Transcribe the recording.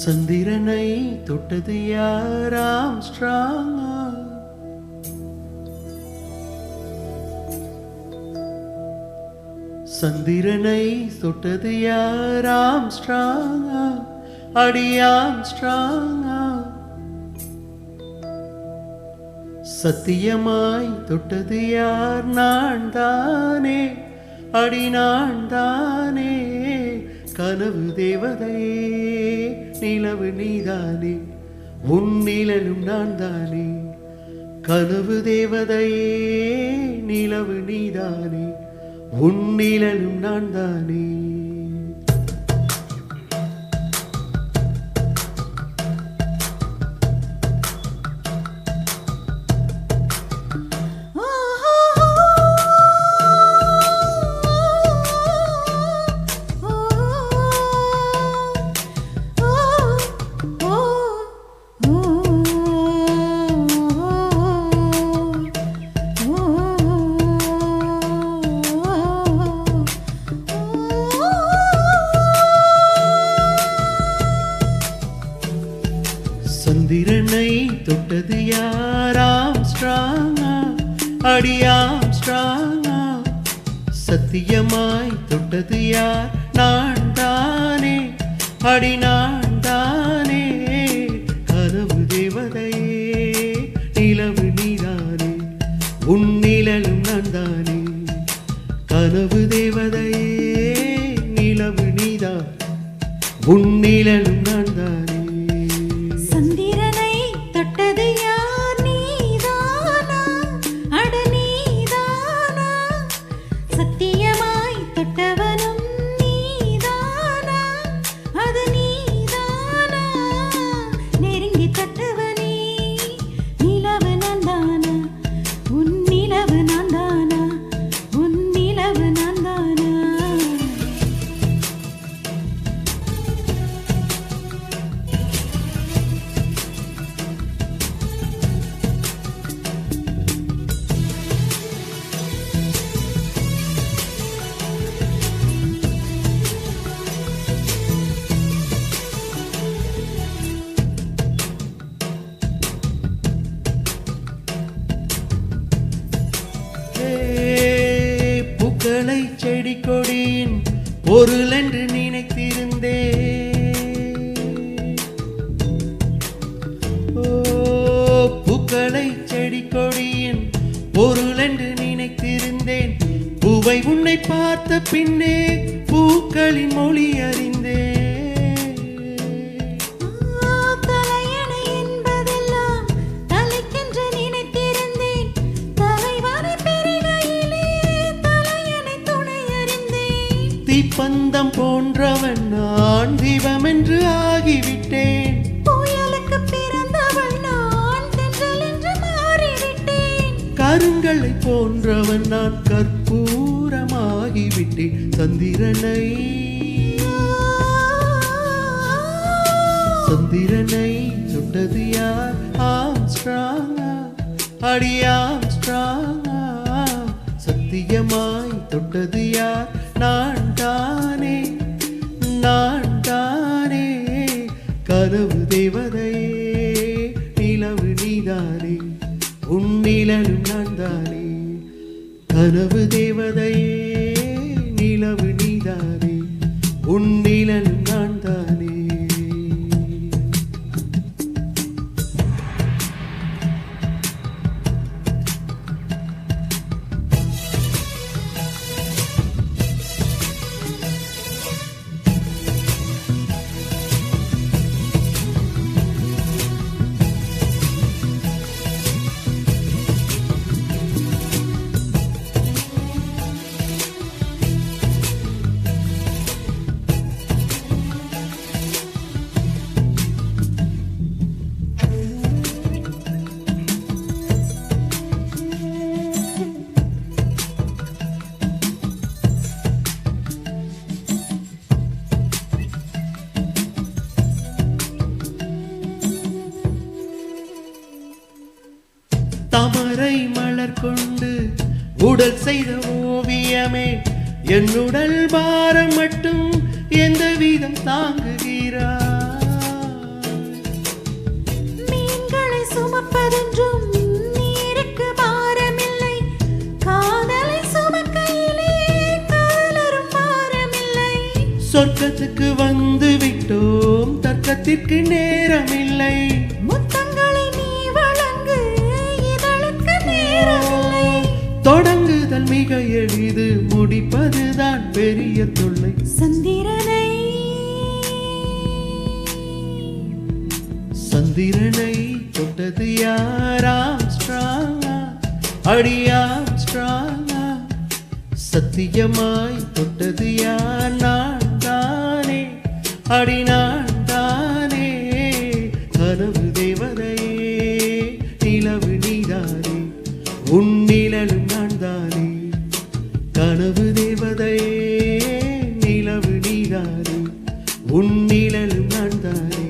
சந்திரனை தொட்டது யார்? ஆம்ஸ்ட்ராங்கா? சந்திரனை தொட்டது யார்? ஆம்ஸ்ட்ராங்கா? அடி ஆம்ஸ்ட்ராங்கா? சத்தியமாய் தொட்டது யார்? நான் தானே, அடி நான் தானே. கனவு தேவதையே, நிலவு நீதானே, உன் நிழலும் நான் தானே. கனவு தேவதையே, நிலவு நீதானே, உன் நிழலும் நான் தானே. சந்திரனை தொட்டது யார்? ஆம்ஸ்ட்ராங்கா? அடி ஆம்ஸ்ட்ராங்கா? சத்தியமாய் தொட்டது யார்? நான் தானே, அடி நான் தானே. கனவு தேவதையே, நிலவு நீதானே, உன் நிழலும் நான் தானே. கனவு தேவதையே, நிலவு நீதான், உன் நிழலும் நான் தானே. சந்திரனை தொட்டது யார்? நீதானா? அட நீதானா? சத்தியமாய் தொட்டவனும் நீதானா? அது நீதானா? நெருங்கி தொட்டவனே, நிலவு நான் தானா? உன் நிலவு நான் தானா? உன் நிலவு நான் தானா? பூக்களை செடி கொடியின் பொருள் என்று நினைத்திருந்தே. பூக்களை செடி கொடியின் பொருள் என்று நினைத்திருந்தேன். பூவை உன்னை பார்த்த பின்னே பூக்களின் மொழி அறிந்தேன். தீப்பந்தம் போன்றவன் நான், தீபம் என்று ஆகிவிட்டேன். புயலுக்கு பிறந்தவள் நான், தென்றல் என்று மாறிவிட்டேன். கருங்களை போன்றவன் நான், கற்பூரமாகிவிட்டேன். சந்திரனை சந்திரனை தொட்டது யார்? ஆம்ஸ்ட்ராங்கா? அடி ஆம்ஸ்ட்ராங்கா? சத்தியமாய் தொட்டது யார்? நான் தானே, நான் தானே. கனவு தேவதையே, நிலவு நீதானே, உன் நிழலும் நான் தானே. கனவு தேவதையே, நிலவு நீதானே, உன் நிழலும் நான் தானே. தாமரை மலர் கொண்டு உடல் செய்த ஓவியமே, என்னுடல் பாரம் மட்டும் எந்த வீதம் தாங்குகிறாய்? சுமப்பதென்றும் நீருக்கு பாரமில்லை. காதலை சுமக்கையிலே காதலரும் பாரமில்லை. சொர்க்கத்துக்கு வந்து விட்டோம், தர்க்கத்திற்கு நேரமில்லை. முத்தங்களை நீ வழங்கு, இதழுக்கு நேரமில்லை. தொடங்குதல் மிக எளிது, முடிப்பதுதான் பெரிய தொல்லை. சந்திரனை தொட்டது யாராம் ஸ்ட்ராங்கா, அடியாம் ஸ்ட்ராங்கா. சத்தியமாய் தொட்டது யார்? நான் தானே, அடி நான் தானே. கனவு தேவதையே, நிலவு நீதானே, உன் நிழலும் நான் தானே. கனவு தேவதையே, நிலவு நீதானே, உன் நிழலும் நான் தானே.